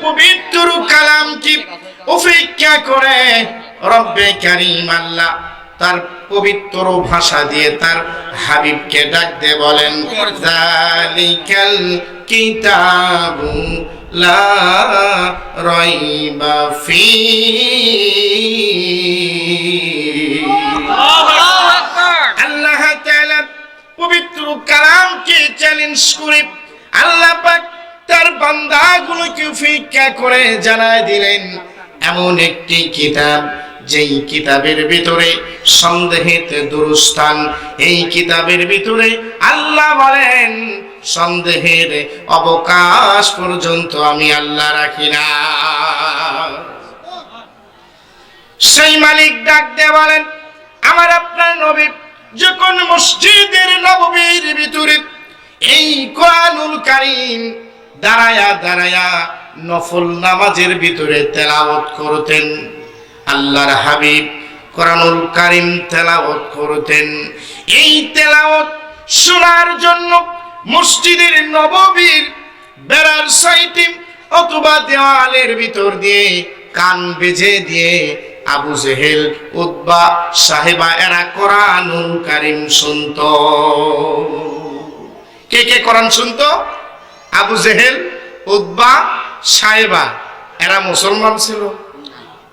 পবিত্র কালাম কি উপেক্ষা করে রব্বে কারীম আল্লাহ তার পবিত্র ভাষা দিয়ে তার হাবিবকে ডাক দিয়ে বলেন যালিকাল কিতাবু লা রাইবা ফি। আল্লাহ তাআলা পবিত্র কালামকে চ্যালেঞ্জ করে আল্লাহ পাক তার বান্দাগুলোকে উপেক্ষা করে জানায় দিলেন এমন একটি কিতাব যেই কিতাবের ভিতরে সন্দেহেতে দুরস্থান। এই কিতাবের ভিতরে আল্লাহ বলেন সন্দেহের অবকাশ পর্যন্ত আমি আল্লাহ রাখি না। সেই মালিক ডাক দিয়ে বলেন আমার আপনার নবী যখন মসজিদের নববীর ভিতরে এই কোরআনুল কারীম দাঁড়ায়া দাঁড়ায়া নফল নামাজের ভিতরে তেলাওয়াত করতেন, আল্লাহর হাবিব কোরআনুল কারীম তেলাওয়াত করতেন। এই তেলাওয়াত শোনার জন্য মসজিদের নববীর বেড়ার সাইডে অথবা দেওয়ালের ভিতর দিয়ে কান বেজে দিয়ে আবু জেহেল উতবা সাহেবা এরা কোরআনুল কারীম শুনতো। কে কে কোরআন শুনতো? আবু জেহেল উতবা সাহেবা এরা মুসলমান ছিল,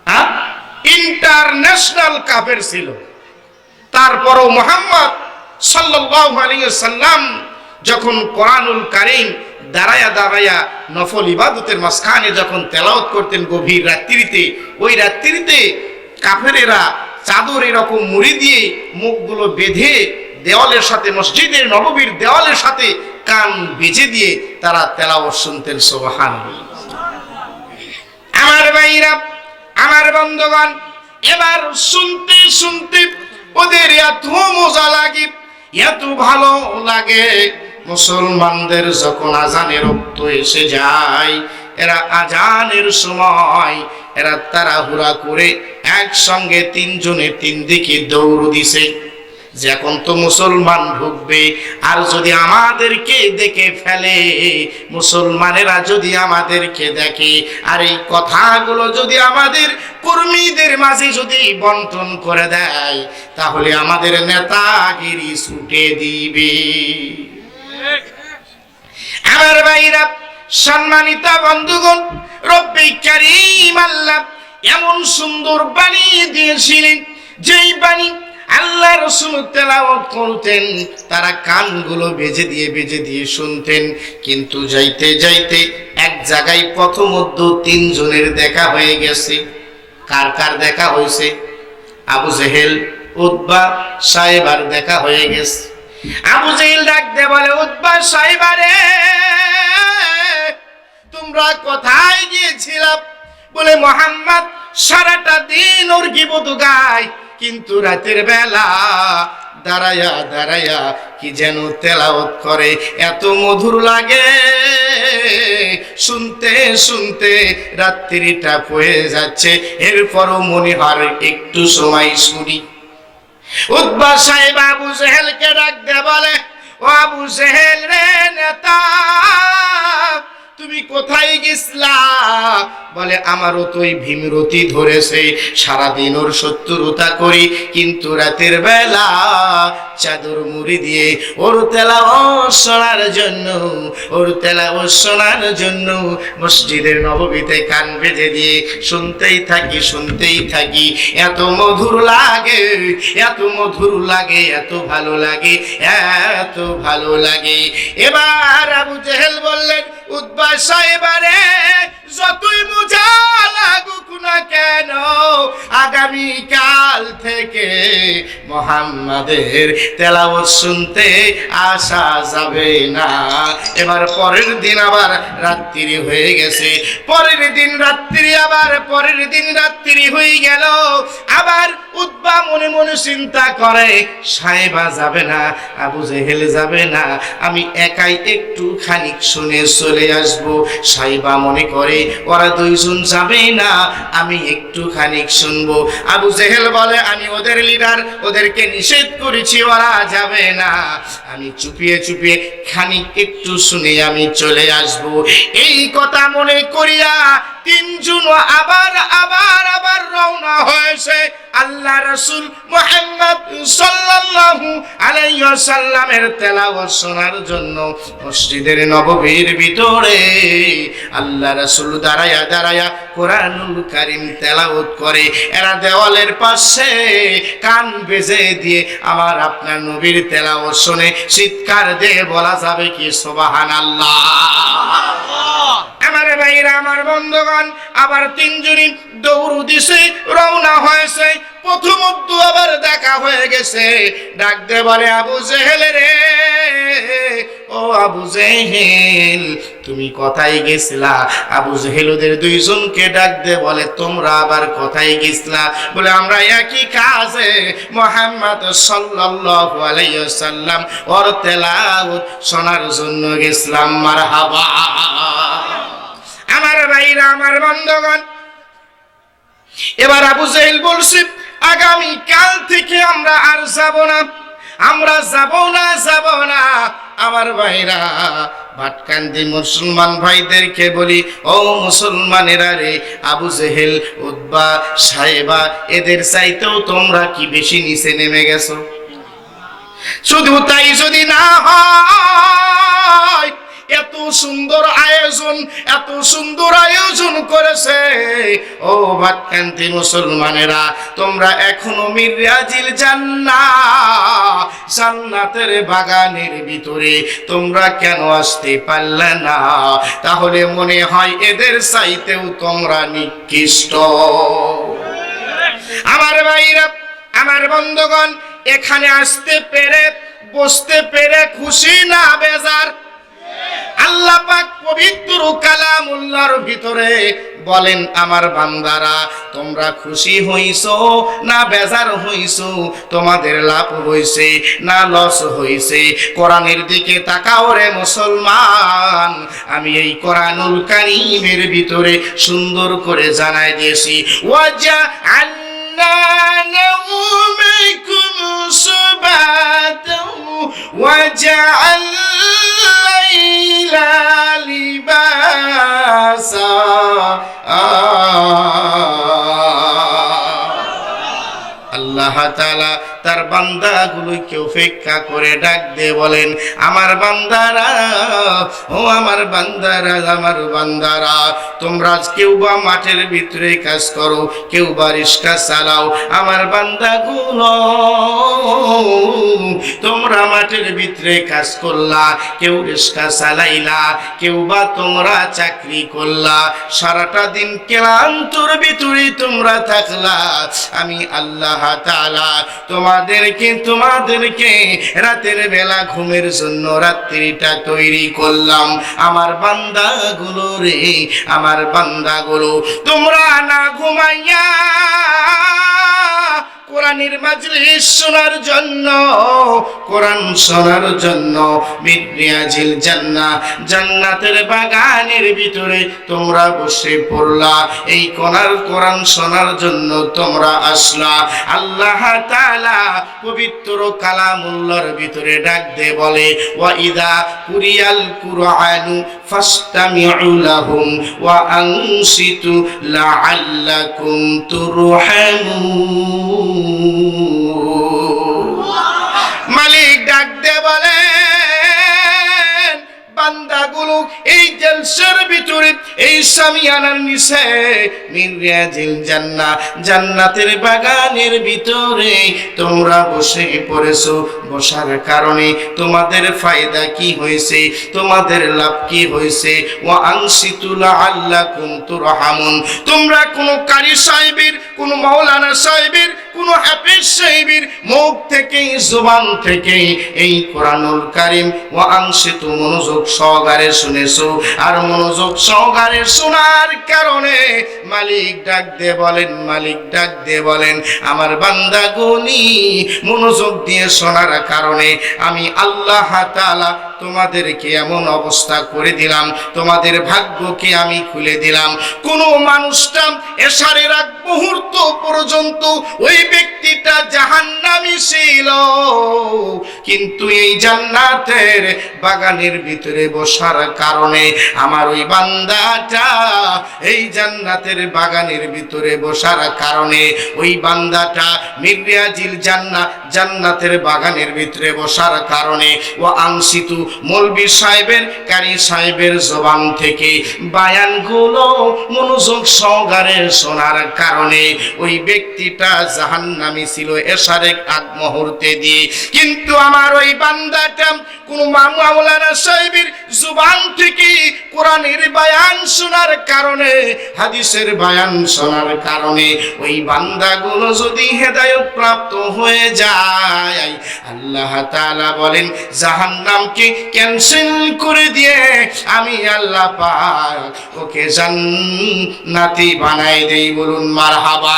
হ্যাঁ, ইন্টারন্যাশনাল কাফের ছিল। তারপরও মুহাম্মদ সাল্লাল্লাহু আলাইহি ওয়াসাল্লাম যখন কোরআনুল কারীম দাঁড়ায়া দাঁড়ায়া নফল ইবাদতের মাঝখানে যখন তেলাওয়াত করতেন গভীর রাত্রিতে, ওই রাত্রিতে কাফেরেরা চাদর এরকম মুড়ি দিয়ে মুখগুলো বেঁধে দেওয়ালের সাথে মসজিদের নববীর দেওয়ালের সাথে কান বেঁধে দিয়ে তারা তেলাওয়াত শুনতেন। সুবহানাল্লাহ। আমার ভাইরা, আমার বন্ধুগণ, এবার শুনতে শুনতে ওদের এত মজা লাগে, এত ভালো লাগে। মুসলমানদের যখন আজানের রক্ত এসে যায়, এরা আজানের সময় এরা তাড়াহুড়া করে একসঙ্গে তিনজনে তিন দিকে দৌড় দিছে যে এখন তো মুসলমান ঢুকবে, আর যদি আমাদেরকে দেখে ফেলে, মুসলমানেরা যদি আমাদেরকে দেখে আর এই কথাগুলো যদি আমাদের কর্মীদের মাঝে যদি বন্টন করে দেয়, তাহলে আমাদের নেতাগিরি ছুটে দিবে। আমার ভাইরা, সম্মানিত বন্ধুগণ, রব্বে কারীম আল্লাহ এমন সুন্দর বাণী দিয়েছিলেন, যেই বাণী আল্লাহ রাসূল তেলাওয়াত করতেন তারা কানগুলো বেজে দিয়ে শুনতেন। কিন্তু যাইতে যাইতে এক জায়গায় প্রথমত তিনজনের দেখা হয়ে গেছে। কার কার দেখা হয়েছে? আবু জেহেল উতবা সাহেবার দেখা হয়ে গেছে। আবু জেহেল ডাক দিয়ে বলে উতবা সাহেবা রে, তোমরা কোথায় গিয়েছিলাম? বলে মুহাম্মদ সারাটা দিন ওর গীবত গায়, কিন্তু রাতের বেলা দাঁড়ায়া দাঁড়ায়া কি যেন তেলাওয়াত করে, এত মধুর লাগে, শুনতে শুনতে রাত্রিটা হয়ে যাচ্ছে, এরপরও মনে হয় একটু সময় শুনি। উতবা সাহেব আবু জেহেলকে ডাক দিয়ে বলে ও আবু জেহেল রে নেতা, তুমি কোথায় গেছলা? বলে আমারও তো ওই ভীমরতি ধরেছে, সারাদিন ওর শত্রুতা করি, কিন্তু রাতের বেলা চাদর মুড়ি দিয়ে ওর তেলাওয়াত শোনার জন্য মসজিদের নববীতে কান বেঁধে দিয়ে শুনতেই থাকি। এত মধুর লাগে, এত ভালো লাগে। এবার আবু জেহেল বললেন উতবা সাহেবা রে, যতই মজা লাগুক না কেন, আগামী কাল থেকে মুহাম্মাদের তেলাওয়াত শুনতে আসা যাবে না। এবার পরের দিন আবার রাত্রি হয়ে গেছে, পরের দিন রাত্রি হয়ে গেল। আবার উতবা মনে মনে চিন্তা করে সাহেবা যাবে না, আবু জেহেল যাবে না, আমি একাই একটু খানিক শুনে চলে আসবো। সাহেবা মনে করে ওরা দুইজন যাবে না, আমি একটু খানিক শুনবো। আবু জেহেল বলে আমি ওদের লিডার, ওদেরকে নিষেধ করেছি, ওরা যাবে না, আমি চুপিয়ে খানিক একটু শুনে আমি চলে আসবো। এই কথা মনে করিয়া রাসূল মুহাম্মদ সাল্লাল্লাহু আলাইহি ওয়াসাল্লামের তেলাওয়াত শোনার জন্য মসজিদের নববীর ভিতরে আল্লাহ রাসূল দাঁড়ায়া দাঁড়ায়া কোরআনুল কারীম তেলাওয়াত করে। এরা দেওয়ালের পাশে কান বেজে দিয়ে আমার আপনার নবীর তেলাওয়াত শুনে চিৎকার দিয়ে বলা যাবে কি সুবহানাল্লাহ। আমার ভাইরা, আমার বন্ধুগণ, আবার তিনজনই দৌড় দিছে, রওনা হয়েছে। প্রথমত আবার দেখা হয়ে গেছে, ডাক দিয়ে বলে, আবু জেহেল রে, ও আবু জেহেল, তুমি কোথায় গেছিলা? আবু জেহেল ওদের দুইজনকে ডাক দিয়ে বলে, তোমরা আবার কোথায় গেছিলা? বলে, আমরা একই কাজে মুহাম্মদ সাল্লাল্লাহু আলাইহি ওয়াসাল্লাম ওর তেলাওয়াত শোনার জন্য গেছিলাম। মারহাবা। আমার ভাইরা, আমার বন্ধুগণ, এবার আবু জেহেল বলছে, আগামী কাল থেকে আমরা আর যাব না, আমরা যাব না। আমার ভাইরা, ভাটকান্দি মুসলমান ভাইদেরকে বলি, ও মুসলমানেরা রে, আবু জেহেল, উতবা, সাইবা এদের চাইতেও তোমরা কি বেশি নিচে নেমে গেছো? শুধু তাই যদি না হয়, এত সুন্দর আয়োজন করেছে, ও ভাটকান্তি মুসলমানেরা, তোমরা এখনো মিরাজিল জান্নাতের বাগানের ভিতরে তোমরা কেন আসতে পারলে না? তাহলে মনে হয় এদের চাইতেও তোমরা নিকৃষ্ট। আমার ভাইরা, আমার বন্ধুগণ, এখানে আসতে পেরে, বসতে পেরে খুশি না বেজার? আল্লাহ পাক পবিত্র কালামুল্লাহর ভিতরে বলেন, আমার বান্দারা, তোমরা খুশি হইছো না বেজার হইছো? তোমাদের লাভ হইছে না লস হইছে? কোরআনের দিকে তাকাও রে মুসলমান। আমি এই কোরআনুল কারীমের ভিতরে সুন্দর করে জানাই দিয়েছি, ওয়াজআলনা নাওমাকুম সুবাতাও ওয়াজআলনা লিবাসা। আল্লাহ তাআলা তার বান্দাগুলোকে উপেক্ষা করে ডাক দিয়ে বলেন, আমার বান্দারা, ও আমার বান্দারা, তোমরা কেউ বা মাঠের ভিতরে কাজ করো, কেউ বা রিক্সা চালাও। আমার বান্দাগুলো, তোমরা মাঠের ভিতরে কাজ করলা, কেউ রিক্সা চালাইলা, কেউ বা তোমরা চাকরি করলা, সারাটা দিন ক্লান্তর ভিতরে তোমরা থাকলা। আমি আল্লাহ তাআলা তোমাদেরকে রাতের বেলা ঘুমের জন্য রাত্রিটা তৈরি করলাম। আমার বান্দাগুলো রে, আমার বান্দাগুলো, তোমরা না ঘুমাইয়া কোরআনের মাজলিস শোনার জন্য, কোরআন শোনার জন্য মিরাজিল জান্নাতের বাগানের ভিতরে তোমরা বসে পড়লা। এই কোরআন শোনার জন্য তোমরা আসলা। আল্লাহ তাআলা পবিত্র কালামুল্লাহর ভিতরে ডাক দিয়ে বলে, ওয়া ইযা কুরিয়াল কুরআনু ফাসতামিউ লাহুম ওয়া আনসিতু লাআল্লাকুম তুরহামুন। মালিক ডাক দে বলেন, বান্দাগুলো এই জলসার ভিতরে, এই সামিয়ানার নিচে মিরাজিল জান্নাতের বাগানের ভিতরে তোমরা বসে পড়েছো। বসার কারণে তোমাদের ফায়দা কি হয়েছে? তোমাদের লাভ কি হয়েছে? ওয়া আনসিতু লাআল্লাকুম তুরহামুন। তোমরা কোনো কারি সাহেবের, কোনো মাওলানা সাহেবের, কোনো হাফেজ সাহেবের মুখ থেকে, জবান থেকে এই কোরআনুল কারীম ওয়া আনসিতু মনোযোগ সহকারে শুনেছো। আর মনোযোগ সহকারে শোনার কারণে মালিক ডাক দিয়ে বলেন, আমার বান্দাগুনি মনোযোগ দিয়ে শোনার কারণে আমি আল্লাহ তাআলা তোমাদেরকে এমন অবস্থা করে দিলাম, তোমাদের ভাগ্যকে আমি খুলে দিলাম। কোন মানুষটা এশারের আগ মুহূর্ত পর্যন্ত ওই ব্যক্তি ব্যক্তিটা জাহান্নামী ছিল, কিন্তু এই জান্নাতের বাগানের ভিতরে বসার কারণে আমার ওই বান্দাটা এই জান্নাতের বাগানের ভিতরে বসার কারণে ওই বান্দাটা মিররিয়াজিল জান্নাতের বাগানের ভিতরে বসার কারণে ও আনসিতু মৌলবী সাহেবের কারি সাহেবের জবান থেকে বায়ানগুলো মনোযোগ সহকারে শোনার কারণে ওই ব্যক্তিটা জাহান্নামী ছিল এশারের আগ মুহূর্তে দিয়ে। কিন্তু আমার ওই বান্দাটা কোন মাওলানা সাহেবের জবান থেকে কোরআনের বায়ান শোনার কারণে, হাদিসের বায়ান শোনার কারণে ওই বান্দাগুলো যদি হেদায়েত প্রাপ্ত হয়ে যায়, আল্লাহ তাআলা বলেন জাহান্নামকে ক্যান্সেল করে দিয়ে আমি আল্লাহ পাক ওকে জান্নাতি বানাই দেই। বলুন মারহাবা।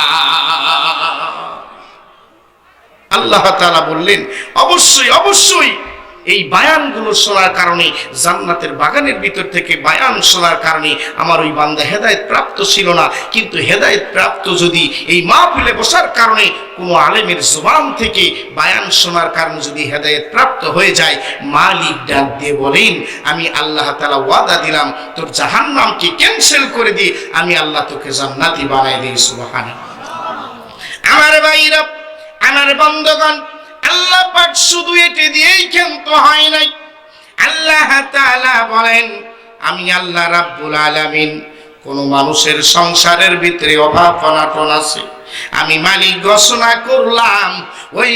আল্লাহ তাআলা বললেন অবশ্যই অবশ্যই এই বায়ানগুলো শোনার কারণে, জান্নাতের বাগানের ভিতর থেকে বায়ান শোনার কারণে আমার ওই বান্দা হেদায়েত প্রাপ্ত ছিল না, কিন্তু হেদায়েত প্রাপ্ত যদি এই মাহফিলে বসার কারণে কোনো আলেমের জবান থেকে বায়ান শোনার কারণে যদি হেদায়েত প্রাপ্ত হয়ে যায়, মালিক ডাক দিয়ে বলেন আমি আল্লাহ তাআলা ওয়াদা দিলাম তোর জাহান্নামকে ক্যান্সেল করে দিয়ে আমি আল্লাহ তোকে জান্নাতি বানাই দিই। সুবহানাল্লাহ। আমার ভাইরা, আমার বন্ধুগণ, আল্লাহ পাক শুধু এটি দিয়েই ক্ষান্ত হয় নাই। আল্লাহ তাআলা বলেন আমি আল্লাহ রাব্বুল আলামিন কোন মানুষের সংসারের ভিতরে অভাব অনাটন আছে, আমি মালিক ঘোষণা করলাম ওই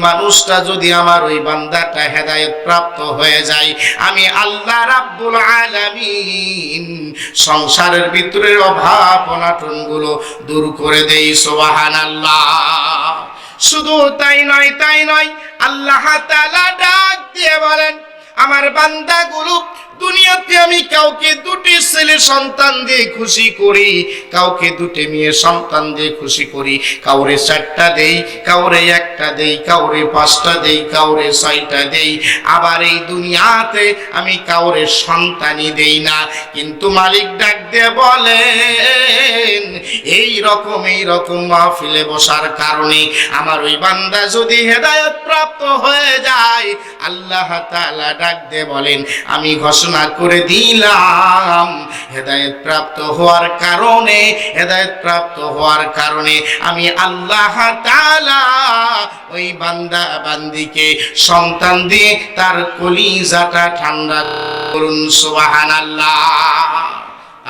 মানুষটা যদি আমার ওই বান্দাটা হেদায়েত প্রাপ্ত হয়ে যায়, আমি আল্লাহ রাব্বুল আলামিন সংসারের ভিতরে অভাব অনাটন গুলো দূর করে দেই। সুবহানাল্লাহ। শুধু তাই নয়, আল্লাহ তাআলা ডাক দিয়ে বলেন আমার বান্দাগুলো দুনিয়াতে আমি কাউকে দুটি ছেলে সন্তান দিয়ে খুশি করি, কাউকে দুটি মেয়ে সন্তান দিয়ে খুশি করি, কাউরে 4টা দেই, কাউরে 1টা দেই, কাউরে 5টা দেই, কাউরে 6টা দেই। আবার এই দুনিয়াতে আমি কাউরে সন্তানই দেই না। কিন্তু মালিক ডাক দিয়ে বলেন এই রকম মাহফিলে বসার কারণে আমার ওই বান্দা যদি হেদায়েত প্রাপ্ত হয়ে যায়, আল্লাহ তাআলা ডাক দিয়ে বলেন আমি ঘোষণা করে দিলাম হেদায়েত প্রাপ্ত হওয়ার কারণে আমি আল্লাহ তাআলা ওই বান্দা বান্দিকে সন্তান দিয়ে তার কলিজাটা ঠান্ডা করুন। সুবহানাল্লাহ।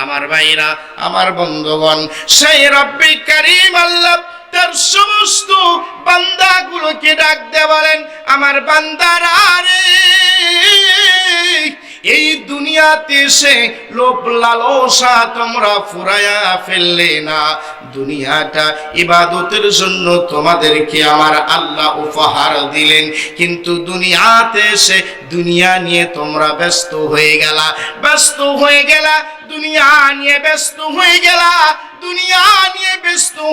আমার ভাইরা, আমার বন্ধুগণ, সেই রব্বি কারীম আল্লাহ তার সমস্ত বান্দাগুলোকে ডাক দিয়ে বলেন আমার বান্দারা রে, এই দুনিয়াতে এসে লোভ লালসা তোমরা ফুরায়া ফেললে না। দুনিয়াটা ইবাদতের জন্য তোমাদেরকে আমার আল্লাহ উপহার দিলেন, কিন্তু দুনিয়াতে এসে দুনিয়া নিয়ে তোমরা ব্যস্ত হয়ে গেলা, দুনিয়া নিয়ে ব্যস্ত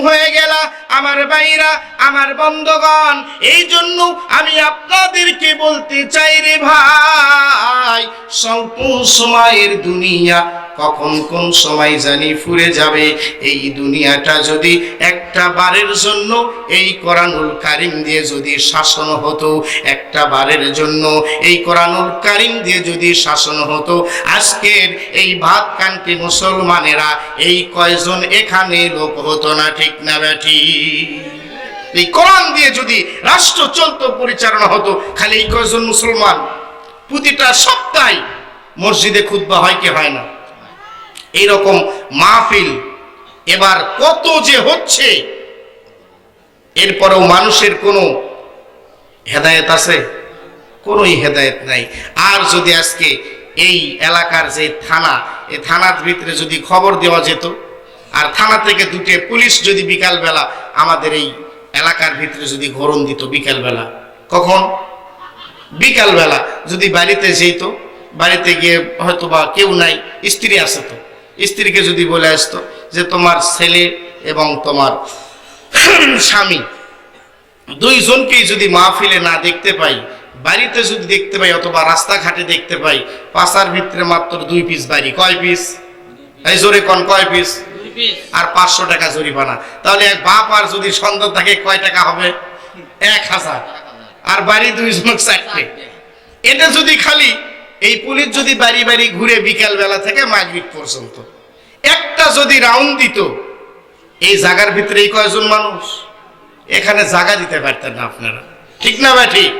হয়ে গেলা। আমার ভাইরা, আমার বন্ধুগণ, এই জন্য আমি আপনাদেরকে বলতে চাই রে ভাই, স্বল্প সময়ের দুনিয়া কখন কোন সময় জানি ফুরে যাবে। এই দুনিয়াটা যদি একটা বারের জন্য এই কোরআনুল কারীম দিয়ে যদি শাসন হতো, একটা বারের জন্য এই কোরআনুল কারীম দিয়ে যদি শাসন হতো, আজকের এই ভাত কান্তি মুসলমানেরা এই কয়জন এখানে লোক হতো না। ঠিক না বেঠি? এই কোরআন দিয়ে যদি রাষ্ট্র চলতো, পরিচালনা হতো, খালি এই কয়জন মুসলমান। প্রতিটা সপ্তাহে মসজিদে খুতবা হয় কি হয় না? এইরকম মাহফিল এবার কত যে হচ্ছে, এরপরেও মানুষের কোনো হেদায়েত আছে? কোনোই হেদায়েত নাই। আর যদি আজকে এই এলাকার যে থানা, এই থানার ভিতরে যদি খবর দেওয়া যেত, আর থানা থেকে দুটো পুলিশ যদি বিকালবেলা আমাদের এই এলাকার ভিতরে যদি ঘোরন দিত, বিকালবেলা, কখন? বিকালবেলা যদি বাড়িতে যেত, বাড়িতে গিয়ে হয়তো বা কেউ নাই, স্ত্রী আছে, তো স্ত্রীকে যদি বলে আসতো যে তোমার ছেলে এবং তোমার স্বামী দুইজনকেই যদি মাহফিলে না দেখতে পাই, বাড়িতে যদি দেখতে পাই অথবা রাস্তাঘাটে দেখতে পাই, পাশার ভিতরে মাত্র 2 পিস বাড়ি। কয় পিস? এই জোরে কোন কয় পিস? আর 500 টাকা জরিমানা। তাহলে এক বাপ আর যদি সন্তান থাকে কয় টাকা হবে? 1000। আর বাড়ি 2 জন 4টে। এটা যদি খালি এই পুলিশ যদি বাড়ি বাড়ি ঘুরে বিকাল বেলা থেকে মাগরিব পর্যন্ত একটা যদি রাউন্ড দিত, এই জায়গার ভিতরে এই কয়জন মানুষ এখানে জায়গা দিতে পারতেন না আপনারা, ঠিক না ভাই? ঠিক।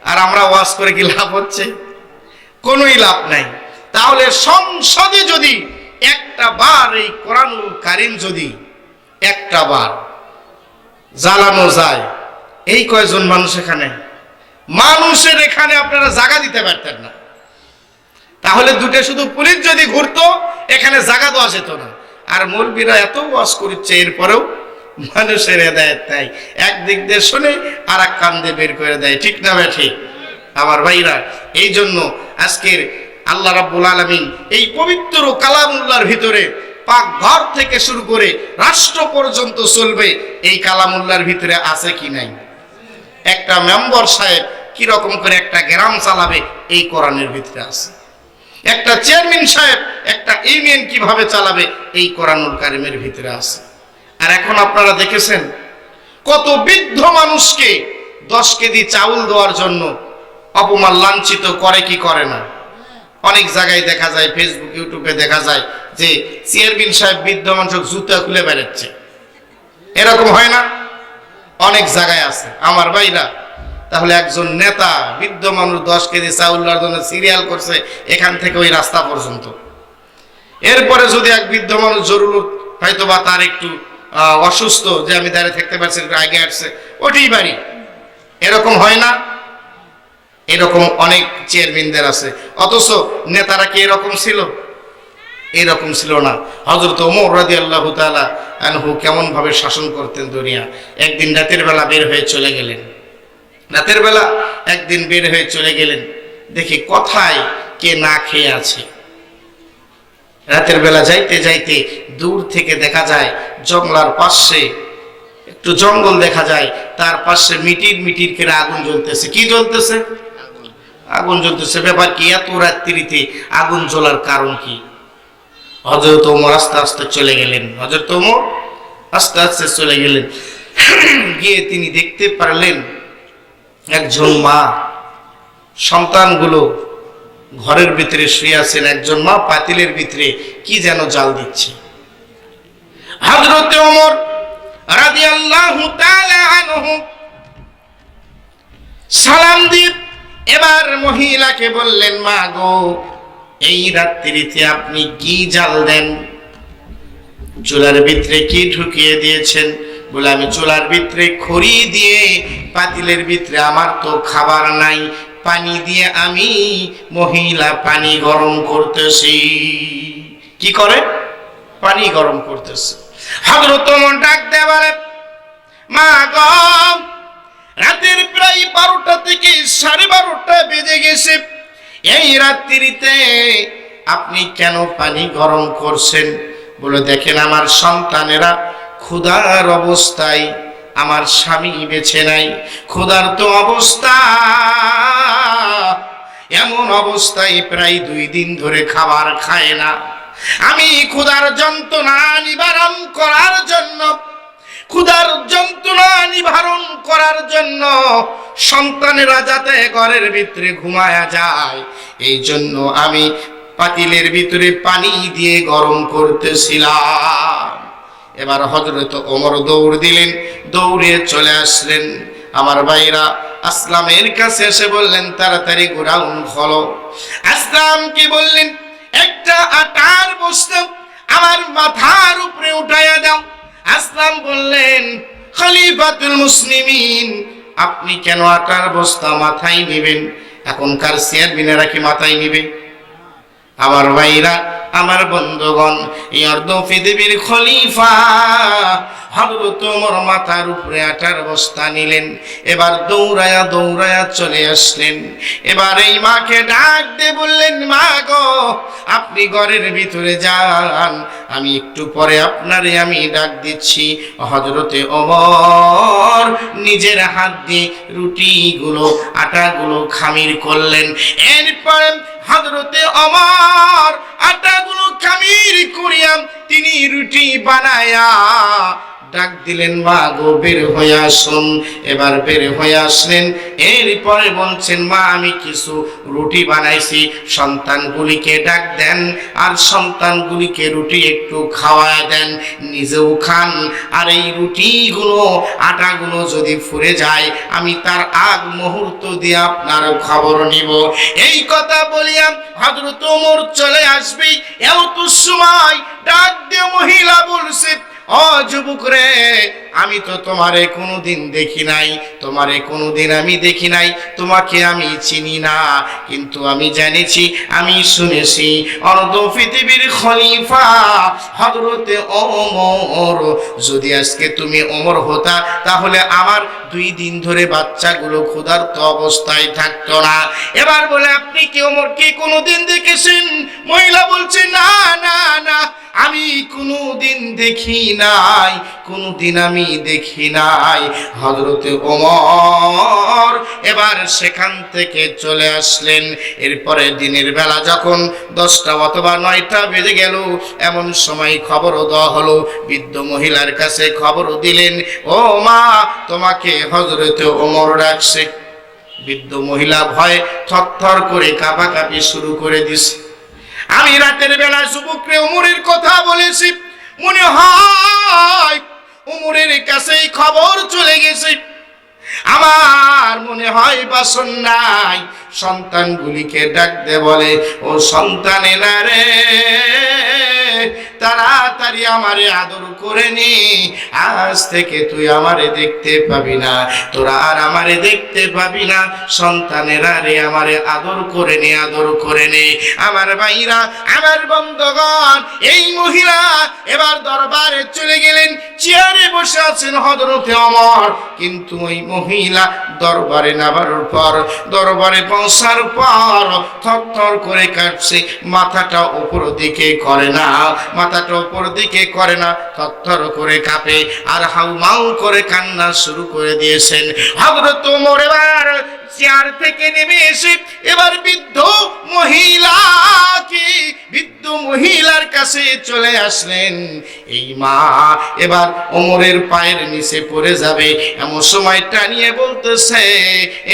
আর আমরা ওয়াজ করে কি লাভ হচ্ছে? কোনোই লাভ নাই। তাহলে সংসদে যদি একটা বার এই কোরআনুল কারীম যদি একটা বার জ্বালানো যায়, এই কয়জন মানুষ এখানে মানুষের এখানে আপনারা জায়গা দিতে পারতেন না। তাহলে দুটো শুধু পুলিশ যদি ঘুরতো এখানে জায়গা দেওয়া যেত না। আর মৌলবীরা এত ওয়াজ করছে, এরপরেও মানুষের হেদায়েত নাই, একদিক দিয়ে শুনে আর এক কান দিয়ে বের করে দেয়, ঠিক না ভাই? ঠিক। আমার ভাইরা, এই জন্য আজকের আল্লাহ রাব্বুল আলামিন এই পবিত্র কালামুল্লাহর ভিতরে পাক ঘর থেকে শুরু করে রাষ্ট্র পর্যন্ত চলবে, এই কালামুল্লাহর ভিতরে আছে কি নাই? একটা মেম্বার সাহেব কি রকম করে একটা গ্রাম চালাবে এই কোরআনের ভিতরে আছে। একটা চেয়ারম্যান সাহেব একটা ইউনিয়ন কিভাবে চালাবে এই কোরআনুল কারীমের ভিতরে আছে। আর এখন আপনারা দেখেছেন কত বৃদ্ধ মানুষকে 10 কেজি চাউল দেওয়ার জন্য অপমান লাঞ্ছিত করে কি করে না? অনেক জায়গায় দেখা যায়, ফেসবুক ইউটিউবে দেখা যায় যে চেয়ারম্যান সাহেব বৃদ্ধ মানুষকে জুতা খুলে বেড়াচ্ছে। এরকম হয় না? অনেক জায়গায় আছে আমার ভাইরা। তাহলে একজন নেতা বৃদ্ধ মানুষ 10 কেজি চাউল দেওয়ার জন্য সিরিয়াল করছে এখান থেকে ওই রাস্তা পর্যন্ত। এরপরে যদি এক বৃদ্ধ মানুষ জরুরত, হয়তো বা তার একটু অসুস্থ, যে আমি দাঁড়িয়ে থাকতে পারছি, একটু আগে আসছে, ওটাই বাড়ি। এরকম হয় না? এরকম অনেক চেয়ারম্যানদের আছে। অথচ নেতারা কি এরকম ছিল? এরকম ছিল না। হযরত ওমর রাদিয়াল্লাহু তাআলা আনহু কেমন ভাবে শাসন করতেন দুনিয়া। একদিন রাতের বেলা বের হয়ে চলে গেলেন, রাতের বেলা একদিন বের হয়ে চলে গেলেন, দেখি কোথায় কে না খেয়ে আছে। রাতের বেলা যাইতে যাইতে দূর থেকে দেখা যায় জঙ্গলার পাশে একটু জঙ্গল দেখা যায়, তার পাশে মিটির মিটির করে আগুন জ্বলতেছে। কি জ্বলতেছে? আগুন জ্বলতেছে। ব্যাপার কি? এত রাত্রিতে আগুন জ্বলার কারণ কি? হযরত ওমর আস্তে আস্তে চলে গেলেন। হযরত ওমর আস্তে আস্তে চলে গেলেন, গিয়ে তিনি দেখতে পারলেন একজন মা সন্তানগুলো ঘরের ভিতরে শুয়ে আছেন, একজন মা পাতিলের ভিতরে কি যেন জাল দিচ্ছে। হযরত ওমর রাদিয়াল্লাহু তাআলা আনহু সালাম দিয়ে এবার মহিলাকে বললেন, মা গো, এই রাত্রিতে আপনি কি জাল দেন? চুলার ভিতরে কি ঢুকিয়ে দিয়েছেন? বলে, আমি চুলার ভিতরে খড়ি দিয়ে পাতিলের ভিতরে আমার তো খাবার নাই, পানি দিয়ে আমি মহিলা পানি গরম করতেছি। কি করে? পানি গরম করতেছে। হযরত ওমর ডাক দিয়ে বলে, মা গো, রাতের প্রায় 12টা থেকে 12:30 বেজে গেছে, এই রাত্রিতে আপনি কেন পানি গরম করছেন? বলে, দেখেন আমার সন্তানেরা ক্ষুধার অবস্থায়, আমার স্বামী বেঁচে নাই, ক্ষুধার্ত অবস্থা, এমন অবস্থায় প্রায় 2 দিন ধরে খাবার খায় না। আমি ক্ষুধার যন্ত্রণা নিবারণ করার জন্য, ক্ষুধার যন্ত্রণা নিবারণ করার জন্য সন্তানেরা যাতে ঘরের ভিতরে ঘুমায়া যায়, এই জন্য আমি পাতিলের ভিতরে পানি দিয়ে গরম করতেছিলাম। এবার হযরত ওমর দৌড় দিলেন, দৌড়ে চলে আসলেন। আমার ভাইরা আসলামের কাছে এসে বললেন, তাড়াতাড়ি গোডাউন খোলো। আসলাম কি বললেন, একটা আটার বস্তা আমার মাথার উপরে উঠাইয়া দাও। আসলাম বললেন, খলিফাতুল মুসলিমিন, আপনি কেন আটার বস্তা মাথায় নেবেন? এখনকার চেয়ারম্যানেরা কি মাথায় নিবে? আমার ভাইরা, আমার বন্ধুগণ, এই অর্ধ পৃথিবীর খলিফা হযরত ওমর মাথার উপরে আটার বস্তা নিলেন। এবার দৌড়ায়া দৌড়ায়া চলে আসলেন। এবার এই মাকে ডাক দিয়ে বললেন, মা গো, আপনি ঘরের ভিতরে যান, আমি একটু পরে আপনারে আমি ডাক দিচ্ছি। হযরতে ওমর নিজের হাত দিয়ে রুটিগুলো, আটাগুলো খামির করলেন। এরপর হযরতে ওমর আটাগুলো খামির করিয়া তিনি রুটি বানায়া ডাক দিলেন, মা গো বের হয়ে আসুন। এবার বের হয়ে আসলেন, এরপরে বলছেন, মা আমি কিছু রুটি বানাইছি, সন্তানগুলিকে ডাক দেন আর সন্তানগুলিকে রুটি একটু খাওয়ায় দেন, নিজেও খান। আর এই রুটিগুলো আটাগুলো যদি ফুরে যায় আমি তার আগ মুহূর্ত দিয়ে আপনার খবর নিব। এই কথা বলিয়া হযরত ওমর চলে আসবে, এও তো সময় ডাক দিয়ে মহিলা বলছে, ও যুবক রে, আমি তো তোমারে কোনোদিন দেখি নাই, তোমারে কোনোদিন আমি দেখি নাই, তোমাকে আমি চিনি না, কিন্তু আমি জেনেছি, আমি শুনেছি অর্ধ পৃথিবীর খলিফা হযরতে ওমর। যদি আজকে তুমি ওমর হতা তাহলে আমার 2 দিন ধরে বাচ্চাগুলো ক্ষুধার্ত অবস্থায় থাকতো না। এবার বলে, আপনি কি ওমরকে কোনোদিন দেখেছেন? মহিলা বলছে, না না না, আমি কোনোদিন দেখি নাই, কোনোদিন আমি দেখি নাই। হযরতে ওমর এবার সেখান থেকে চলে আসলেন। এরপরে দিনের বেলা যখন 10টা অথবা 9টা বেজে গেল, এমন সময় খবর দেওয়া হলো, বৃদ্ধ মহিলার কাছে খবর দিলেন, ও মা, তোমাকে হযরতে ওমর ডাকছে। বৃদ্ধ মহিলা ভয়ে থরথর করে কাঁপাকাঁপি শুরু করে দিছে। আমি রাতের বেলা যুবকরে ওমরের কথা বলেছি, মনে হয় ওমরের কাছেই খবর চলে গেছে। আমার মনে হয় বাসন নাই। সন্তানগুলিকে ডাক দে বলে, ও সন্তানেরা রে, তাড়াতাড়ি আমারে আদর করে নি, আজ থেকে তুই আমারে দেখতে পাবি না, তোরা আর আমারে দেখতে পাবি না। সন্তানেরা রে, আমারে আদর করে নে, আদর করে নে। আমার ভাইরা, আমার বন্ধুগণ, এই মহিলা এবার দরবারে চলে গেলেন, চেয়ারে বসে আছেন হযরতে ওমর। কিন্তু ওই মহিলা দরবারে নামার পর, দরবারে পৌঁছার পর থরথর করে কাঁপছে, মাথাটা উপর দিকে করে না, মাথাটা উপর দিকে করে না, থরথর করে কাঁপে আর হাউমাউ করে কান্না শুরু করে দিয়েছেন। হযরত ওমর এবার চেয়ার থেকে নেমে এসে এবার বৃদ্ধ মহিলার কাছে চলে আসলেন। এই মা এবার ওমরের পায়ের নিচে পড়ে যাবে, এমন সময় টানিয়ে বলতেছে,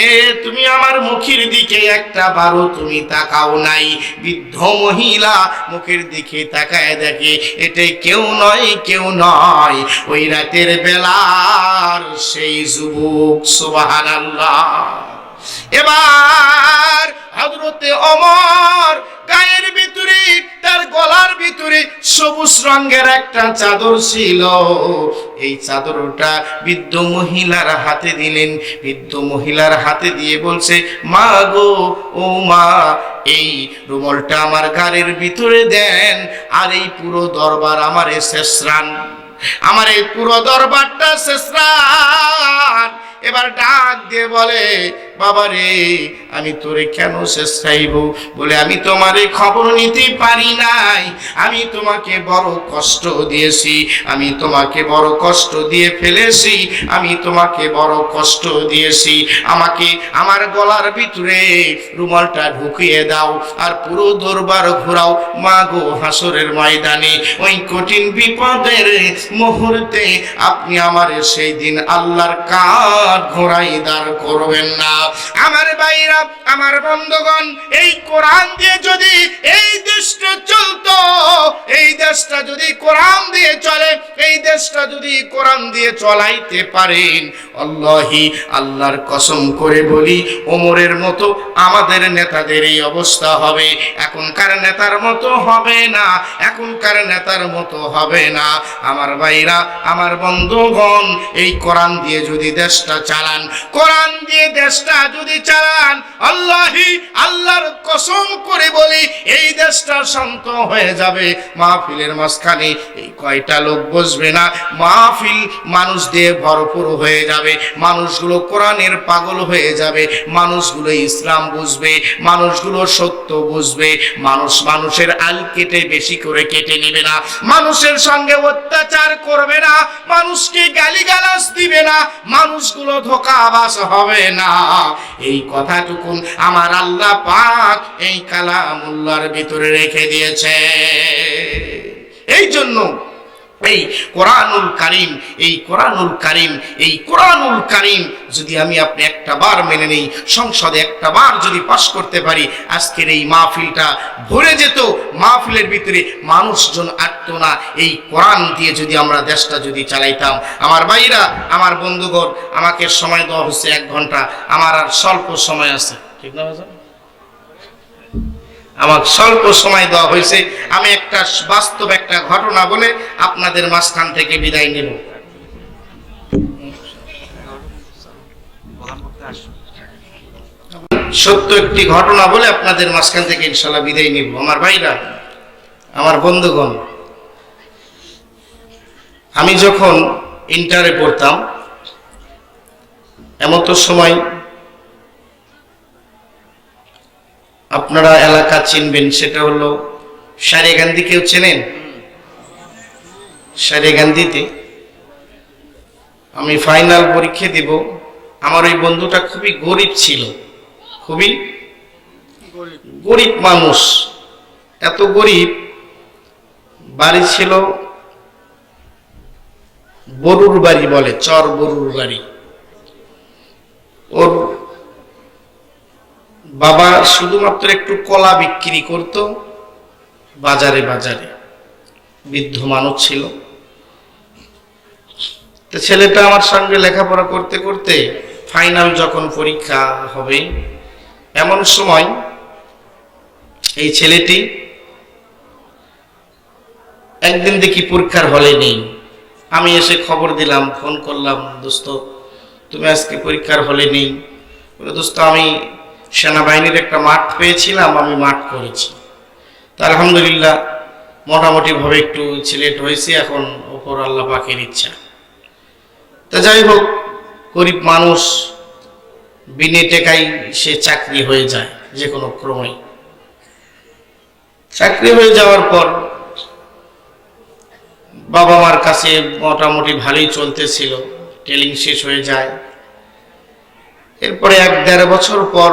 এ তুমি আমার মুখের দিকে একটা বারো তুমি তাকাও নাই। বৃদ্ধ মহিলা মুখের দিকে তাকায় দেখে এটাই কেউ নয়, কেউ নয়, ওই রাতের বেলার সেই যুবক। সুবহানাল্লাহ। এবার হযরতে ওমর গায়ের ভিতরে, তার গলার ভিতরে সবুজ রঙের একটা চাদর ছিল। এই চাদরটা বৃদ্ধ মহিলার হাতে দিলেন। বৃদ্ধ মহিলার হাতে দিয়ে বলছে, মা গো, ও মা, এই রুমালটা আমার গায়ের ভিতরে দেন, আর এই পুরো দরবার আমারে শেষরান, আমার এই পুরো দরবারটা শেষরান। এবার ডাক দিয়ে বলে, বাবা রে, আমি তোরে কেন শেষ চাইব? বলে, আমি তোমারে খবর নিতে পারি নাই, আমি তোমাকে বড় কষ্ট দিয়েছি, আমি তোমাকে বড় কষ্ট দিয়ে ফেলেছি, আমি তোমাকে বড় কষ্ট দিয়েছি। আমাকে আমার গলার ভিতরে রুমালটা ঢুকিয়ে দাও আর পুরো দরবার ঘোরাও। মা গো, হাসরের ময়দানে ওই কঠিন বিপদের মুহূর্তে আপনি আমারে সেই দিন আল্লাহর কাঠ ঘোড়াই দাঁড় করবেন না। আমার ভাইরা, আমার বন্ধুগণ, এই কোরআন দিয়ে যদি এই দেশটা চলতো, এই দেশটা যদি কোরআন দিয়ে চলে, এই দেশটা যদি কোরআন দিয়ে চলাইতে পারেন, আল্লাহি, আল্লাহর কসম করে বলি, ওমরের মতো আমাদের নেতাদের এই অবস্থা হবে। এখনকার নেতার মতো হবে না, এখনকার নেতার মতো হবে না। আমার ভাইরা, আমার বন্ধুগণ, এই কোরআন দিয়ে যদি দেশটা চালান, কোরআন দিয়ে দেশটা যদি চালান, আল্লাহি, আল্লাহর কসম করে বলি, এই দেশটা শান্ত হয়ে যাবে। মাহফিলের মাঝখানে এই কয়টা লোক বসবে না, মাহফিল মানুষ দিয়ে ভরপুর হয়ে যাবে। মানুষগুলো কোরআনের পাগল হয়ে যাবে, মানুষগুলো ইসলাম বুঝবে, মানুষগুলো সত্য বুঝবে। মানুষের আল কেটে বেশি করে কেটে নেবে না, মানুষের সঙ্গে অত্যাচার করবে না, মানুষকে গালিগালাজ দিবে না, মানুষগুলো ধোঁকাবাজ হবে না। এই কথাটুকুন আমার আল্লাহ পাক এই কালামুল্লাহর ভিতরে রেখে দিয়েছে। এই জন্য এই কোরআনুল কারীম, এই কোরআনুল কারীম, এই কোরআনুল কারীম যদি আমি আপনি একটা বার মেনে নেই, সংসদে একটা বার যদি পাশ করতে পারি, আজকের এই মাহফিলটা ভরে যেত, মাহফিলের ভিতরে মানুষজন আটতো না। এই কোরআন দিয়ে যদি আমরা দেশটা যদি চালাইতাম। আমার ভাইরা, আমার বন্ধুগণ, আমাকে সময় দেওয়া হচ্ছে 1 ঘন্টা, আমার আর স্বল্প সময় আছে, ঠিক না ভাইজান? আমার স্বল্প সময় দেওয়া হয়েছে, আমি একটা বাস্তব একটা ঘটনা বলে আপনাদের মাঝখান থেকে বিদায় নেব। সত্য একটি ঘটনা বলে আপনাদের মাঝখান থেকে ইনশাল্লাহ বিদায় নেব। আমার ভাইরা, আমার বন্ধুগণ, আমি যখন ইন্টারে পড়তাম, এমন তো সময় আপনারা এলাকা চিনবেন, সেটা হলো সারেগান্ধী। কেউ চেনেন? সারেগান্ধীতে আমি ফাইনাল পরীক্ষা দিব। আমার ওই বন্ধুটা খুবই গরিব ছিল, খুবই গরিব মানুষ। এত গরিব, বাড়ি ছিল বরুর বাড়ি বলে, চর বরুর বাড়ি। ওর বাবা শুধুমাত্র একটু কলা বিক্রি করত বাজারে বাজারে, বৃদ্ধ মানুষ ছিল। তো ছেলেটা আমার সঙ্গে লেখাপড়া করতে করতে ফাইনাল যখন পরীক্ষা হবে, এমন সময় এই ছেলেটি একদিন দেখি পরীক্ষার হলে নেই। আমি এসে খবর দিলাম, ফোন করলাম, দোস্ত তুমি আজকে পরীক্ষার হলে নেই। দোস্ত আমি সেনাবাহিনীর একটা মাঠ পেয়েছিলাম, আমি মাঠ করেছি, তা আলহামদুলিল্লাহ মোটামুটি ভাবে একটু সিলেক্ট হয়েছে, এখন ওপর আল্লাহ পাকের ইচ্ছা। তা যাই হোক, গরিব মানুষ, বিনে টেকাই সে চাকরি হয়ে যায় যে কোনো ক্রমে। চাকরি হয়ে যাওয়ার পর বাবা মার কাছে মোটামুটি ভালোই চলতেছিল, ট্রেনিং শেষ হয়ে যায়। এরপরে 1-1.5 বছর পর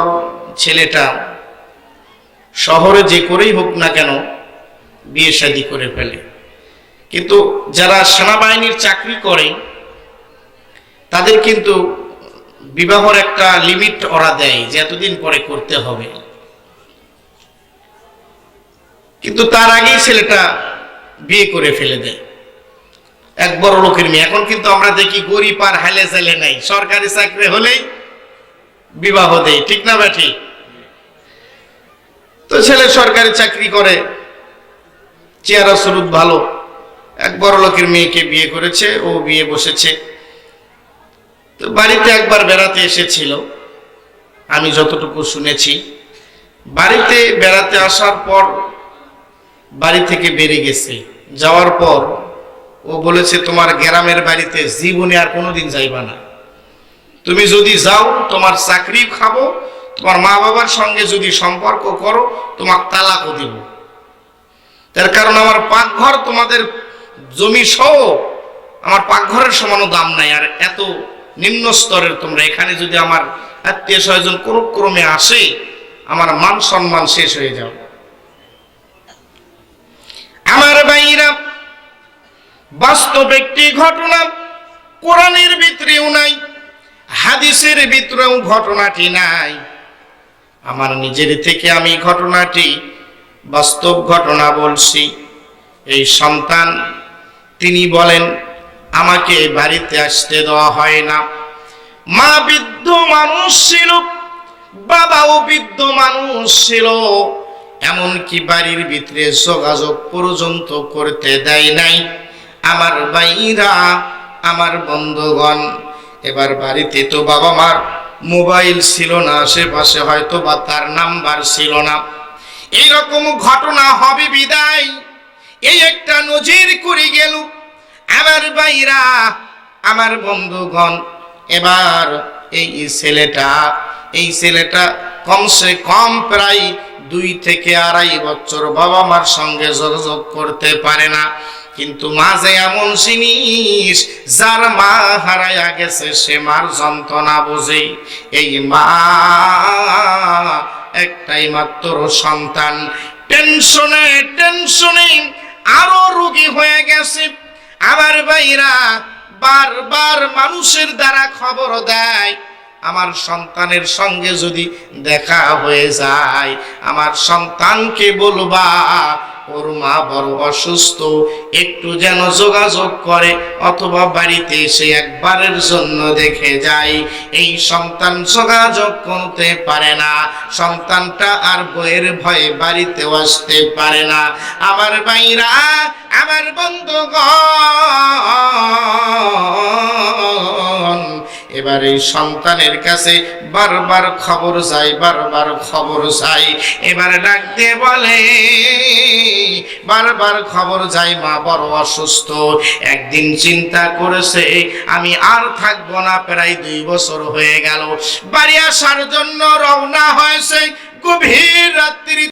ছেলেটা শহরে যে করেই হোক না কেন বিয়ে শাদী করে ফেলে। কিন্তু যারা সেনাবাহিনীর চাকরি করে তাদের কিন্তু বিবাহের একটা লিমিট ওরা দেয় যে এতদিন পরে করতে হবে, কিন্তু তার আগেই ছেলেটা বিয়ে করে ফেলে দেয়। এক বড় লোকের মেয়ে। এখন কিন্তু আমরা দেখি গরিব আর হালে চাইলে নাই, সরকারি চাকরি হলেই বিবাহ দেয়, ঠিক না বেঠি? তো ছেলে সরকারি চাকরি করে, চেহারা স্বরূপ ভালো, এক বড় লোকের মেয়েকে বিয়ে করেছে, ও বিয়ে বসেছে। তো বাড়িতে একবার বেড়াতে এসেছিল, আমি যতটুকু শুনেছি। বাড়িতে বেড়াতে আসার পর বাড়ি থেকে বেরিয়ে গেছে, যাওয়ার পর ও বলেছে তোমার গ্রামের বাড়িতে জীবনে আর কোনোদিন যাইবা না, তুমি যদি যাও তোমার চাকরি খাবো, তোমার মা বাবার সঙ্গে যদি সম্পর্ক করো তোমার তালাকও দিব। তার কারণ আমার পাকঘর তোমাদের জমি সহ আমার পাকঘরের সমানও দাম নাই, আর এত নিম্ন স্তরের তোমরা, এখানে যদি আমার আত্মীয় স্বজন কোন ক্রমে আসে আমার মান সম্মান শেষ হয়ে যাও। আমার ভাইরা, বাস্তব একটি ঘটনা, কোরআনের ভিতরেও নাই, হাদিসের ভিতরেও ঘটনাটি নাই। আমার নিজের থেকে আমি ঘটনাটি বাস্তব ঘটনা বলছি। এই সন্তান তিনি বলেন আমাকে বাড়িতে আসতে দেওয়া হয় না। মা বৃদ্ধ মানুষ ছিল, বাবাও বৃদ্ধ মানুষ ছিল, এমনকি বাড়ির ভিতরে যোগাযোগ পর্যন্ত করতে দেয় নাই। আমার ভাইরা, আমার বন্ধুগণ, এবার বাড়িতে তো বাবা মার মোবাইল ছিল না, আশেপাশে হয়তো বা তার নাম্বার ছিল না। এইরকম ঘটনা হবে বিদায় এই একটা নজির করে গেল। আমার ভাইরা, আমার বন্ধুগণ, এবার এই ছেলেটা কমসে কম প্রায় 2 থেকে 2.5 বছর বাবা মার সঙ্গে যোগাযোগ করতে পারে না। কিন্তু মাঝে এমন জিনিস, যার মা হারাইয়া গেছে সে মার যন্ত্রণা বোঝে। এই মা একটাই মাত্র সন্তান, টেনশনে আরো রোগী হয়ে গেছে। আমার ভাইরা বারবার মানুষের দ্বারা খবর দেয়, আমার সন্তানের সঙ্গে যদি দেখা হয়ে যায়, আমার সন্তানকে বলবা ওর মা বড় অসুস্থ, একটু যেন যোগাযোগ করে অথবা বাড়িতে এসে একবারের জন্য দেখে যায়। এই সন্তান যোগাযোগ করতে পারে না, সন্তানটা আর বইয়ের ভয়ে বাড়িতে আসতে পারে না। আমার ভাইরা, আমার বন্ধুগণ, এবার এই সন্তানের কাছে বারবার খবর চাই, বারবার খবর চাই। এবারে ডাক দিয়ে বলে, বারবার খবর যাই মা বড় অসুস্থ। একদিন চিন্তা করেছে আমি আর থাকবো না, প্রায় 2 বছর হয়ে গেল। বাড়ি আসার জন্য রওনা হয়েছে, গভীর রাত্রি